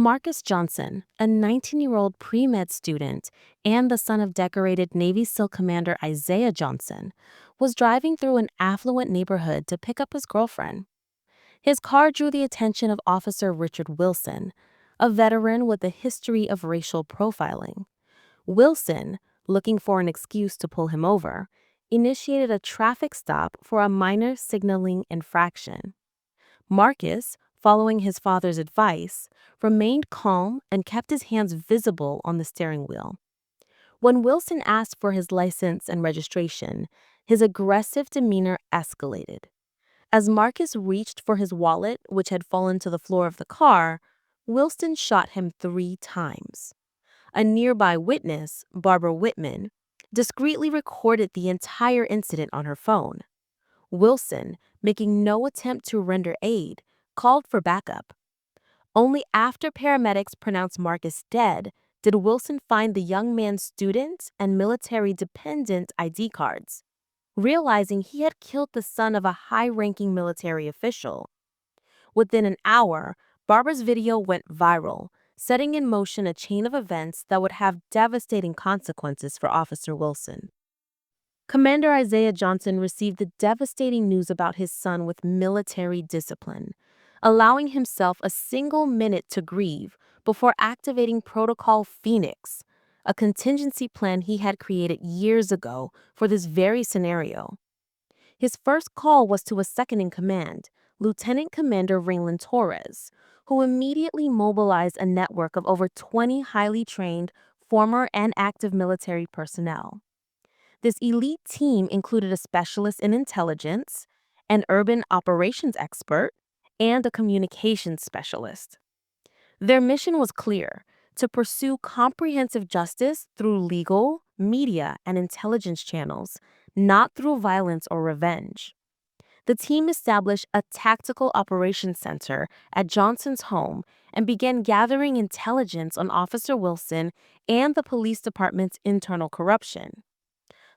Marcus Johnson, a 19-year-old pre-med student and the son of decorated Navy SEAL Commander Isaiah Johnson, was driving through an affluent neighborhood to pick up his girlfriend. His car drew the attention of Officer Richard Wilson, a veteran with a history of racial profiling. Wilson, looking for an excuse to pull him over, initiated a traffic stop for a minor signaling infraction. Marcus, following his father's advice, remained calm and kept his hands visible on the steering wheel. When Wilson asked for his license and registration, his aggressive demeanor escalated. As Marcus reached for his wallet, which had fallen to the floor of the car, Wilson shot him 3 times. A nearby witness, Barbara Whitman, discreetly recorded the entire incident on her phone. Wilson, making no attempt to render aid, called for backup. Only after paramedics pronounced Marcus dead did Wilson find the young man's student and military-dependent ID cards, realizing he had killed the son of a high-ranking military official. Within an hour, Barbara's video went viral, setting in motion a chain of events that would have devastating consequences for Officer Wilson. Commander Isaiah Johnson received the devastating news about his son with military discipline, allowing himself a single minute to grieve before activating Protocol Phoenix, a contingency plan he had created years ago for this very scenario. His first call was to a second-in-command, Lieutenant Commander Raylan Torres, who immediately mobilized a network of over 20 highly trained former and active military personnel. This elite team included a specialist in intelligence, an urban operations expert, and a communications specialist. Their mission was clear: to pursue comprehensive justice through legal, media, and intelligence channels, not through violence or revenge. The team established a tactical operations center at Johnson's home and began gathering intelligence on Officer Wilson and the police department's internal corruption.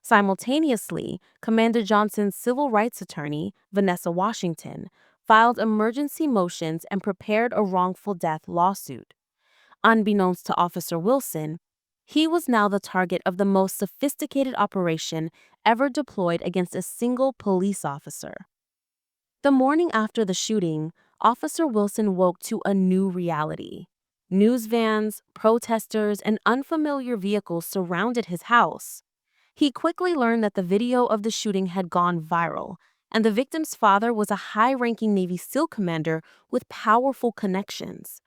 Simultaneously, Commander Johnson's civil rights attorney, Vanessa Washington, filed emergency motions and prepared a wrongful death lawsuit. Unbeknownst to Officer Wilson, he was now the target of the most sophisticated operation ever deployed against a single police officer. The morning after the shooting, Officer Wilson woke to a new reality. News vans, protesters, and unfamiliar vehicles surrounded his house. He quickly learned that the video of the shooting had gone viral, and the victim's father was a high-ranking Navy SEAL commander with powerful connections.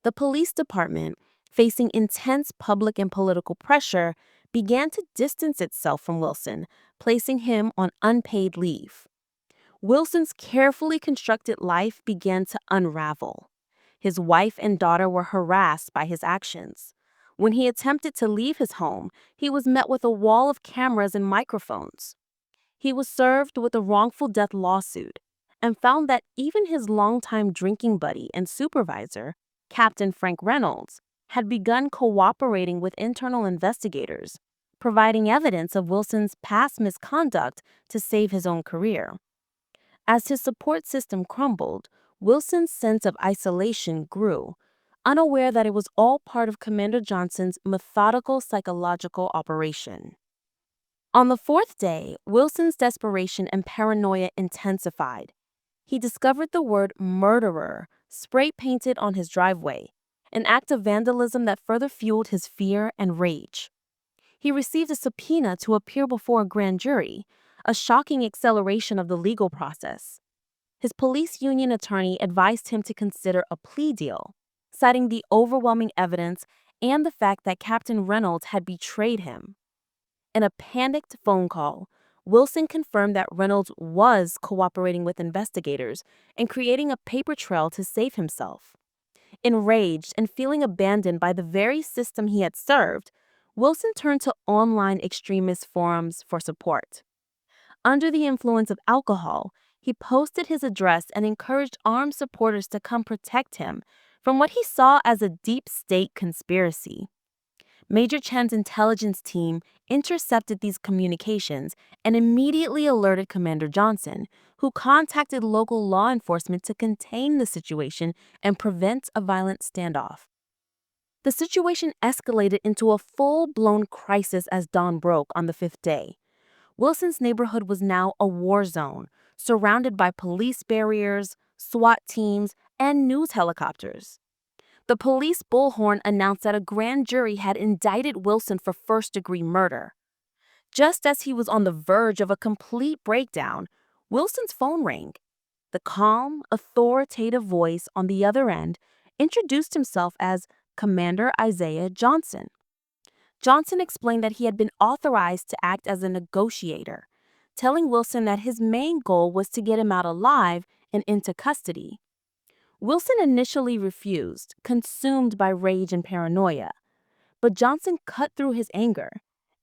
The police department, facing intense public and political pressure, began to distance itself from Wilson, placing him on unpaid leave. Wilson's carefully constructed life began to unravel. His wife and daughter were harassed by his actions. When he attempted to leave his home, he was met with a wall of cameras and microphones. He was served with a wrongful death lawsuit and found that even his longtime drinking buddy and supervisor, Captain Frank Reynolds, had begun cooperating with internal investigators, providing evidence of Wilson's past misconduct to save his own career. As his support system crumbled, Wilson's sense of isolation grew, unaware that it was all part of Commander Johnson's methodical psychological operation. On the fourth day, Wilson's desperation and paranoia intensified. He discovered the word murderer spray-painted on his driveway, an act of vandalism that further fueled his fear and rage. He received a subpoena to appear before a grand jury, a shocking acceleration of the legal process. His police union attorney advised him to consider a plea deal, citing the overwhelming evidence and the fact that Captain Reynolds had betrayed him. In a panicked phone call, Wilson confirmed that Reynolds was cooperating with investigators and creating a paper trail to save himself. Enraged and feeling abandoned by the very system he had served, Wilson turned to online extremist forums for support. Under the influence of alcohol, he posted his address and encouraged armed supporters to come protect him from what he saw as a deep state conspiracy. Major Chen's intelligence team intercepted these communications and immediately alerted Commander Johnson, who contacted local law enforcement to contain the situation and prevent a violent standoff. The situation escalated into a full-blown crisis as dawn broke on the fifth day. Wilson's neighborhood was now a war zone, surrounded by police barriers, SWAT teams, and news helicopters. The police bullhorn announced that a grand jury had indicted Wilson for first-degree murder. Just as he was on the verge of a complete breakdown, Wilson's phone rang. The calm, authoritative voice on the other end introduced himself as Commander Isaiah Johnson. Johnson explained that he had been authorized to act as a negotiator, telling Wilson that his main goal was to get him out alive and into custody. Wilson initially refused, consumed by rage and paranoia, but Johnson cut through his anger,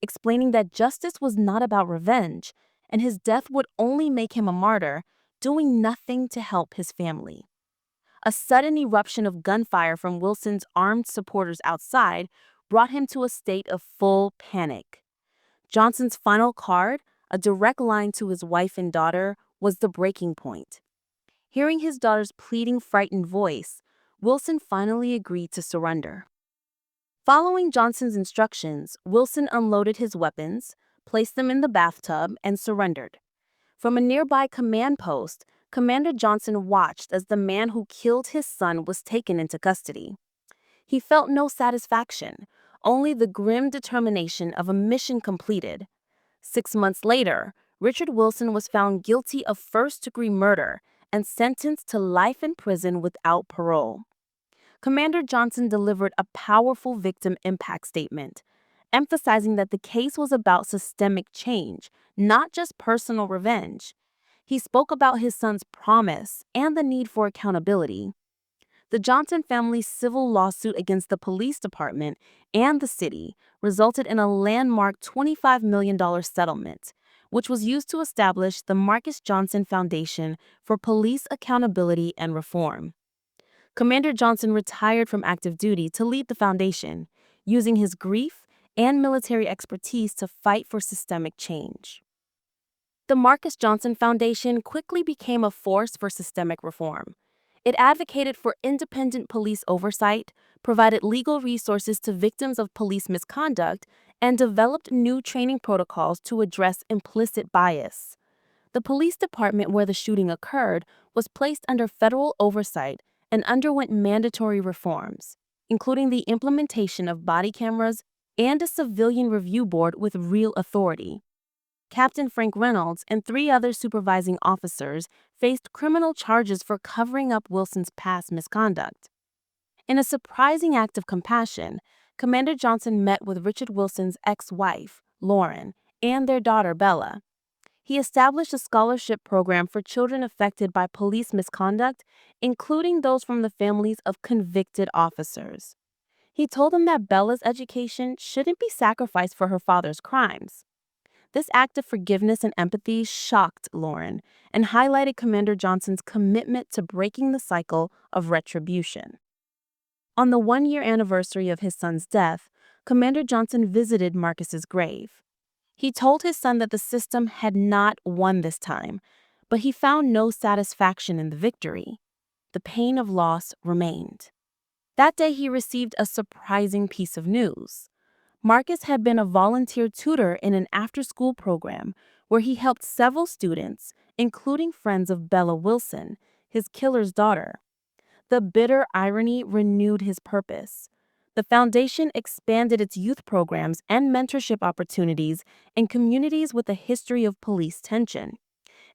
explaining that justice was not about revenge, and his death would only make him a martyr, doing nothing to help his family. A sudden eruption of gunfire from Wilson's armed supporters outside brought him to a state of full panic. Johnson's final card, a direct line to his wife and daughter, was the breaking point. Hearing his daughter's pleading, frightened voice, Wilson finally agreed to surrender. Following Johnson's instructions, Wilson unloaded his weapons, placed them in the bathtub, and surrendered. From a nearby command post, Commander Johnson watched as the man who killed his son was taken into custody. He felt no satisfaction, only the grim determination of a mission completed. 6 months later, Richard Wilson was found guilty of first-degree murder and sentenced to life in prison without parole. Commander Johnson delivered a powerful victim impact statement, emphasizing that the case was about systemic change, not just personal revenge. He spoke about his son's promise and the need for accountability. The Johnson family's civil lawsuit against the police department and the city resulted in a landmark $25 million settlement, which was used to establish the Marcus Johnson Foundation for Police Accountability and Reform. Commander Johnson retired from active duty to lead the foundation, using his grief and military expertise to fight for systemic change. The Marcus Johnson Foundation quickly became a force for systemic reform. It advocated for independent police oversight, provided legal resources to victims of police misconduct, and developed new training protocols to address implicit bias. The police department where the shooting occurred was placed under federal oversight and underwent mandatory reforms, including the implementation of body cameras and a civilian review board with real authority. Captain Frank Reynolds and 3 other supervising officers faced criminal charges for covering up Wilson's past misconduct. In a surprising act of compassion, Commander Johnson met with Richard Wilson's ex-wife, Lauren, and their daughter, Bella. He established a scholarship program for children affected by police misconduct, including those from the families of convicted officers. He told them that Bella's education shouldn't be sacrificed for her father's crimes. This act of forgiveness and empathy shocked Lauren and highlighted Commander Johnson's commitment to breaking the cycle of retribution. On the 1-year anniversary of his son's death, Commander Johnson visited Marcus's grave. He told his son that the system had not won this time, but he found no satisfaction in the victory. The pain of loss remained. That day he received a surprising piece of news. Marcus had been a volunteer tutor in an after-school program where he helped several students, including friends of Bella Wilson, his killer's daughter. The bitter irony renewed his purpose. The foundation expanded its youth programs and mentorship opportunities in communities with a history of police tension,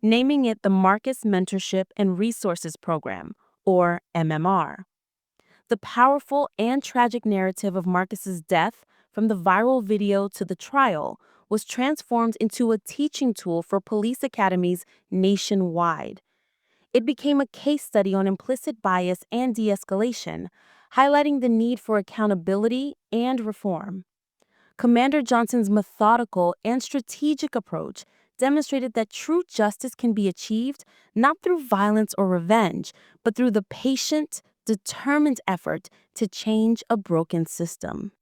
naming it the Marcus Mentorship and Resources Program, or MMR. The powerful and tragic narrative of Marcus's death, from the viral video to the trial, was transformed into a teaching tool for police academies nationwide. It became a case study on implicit bias and de-escalation, highlighting the need for accountability and reform. Commander Johnson's methodical and strategic approach demonstrated that true justice can be achieved not through violence or revenge, but through the patient, determined effort to change a broken system.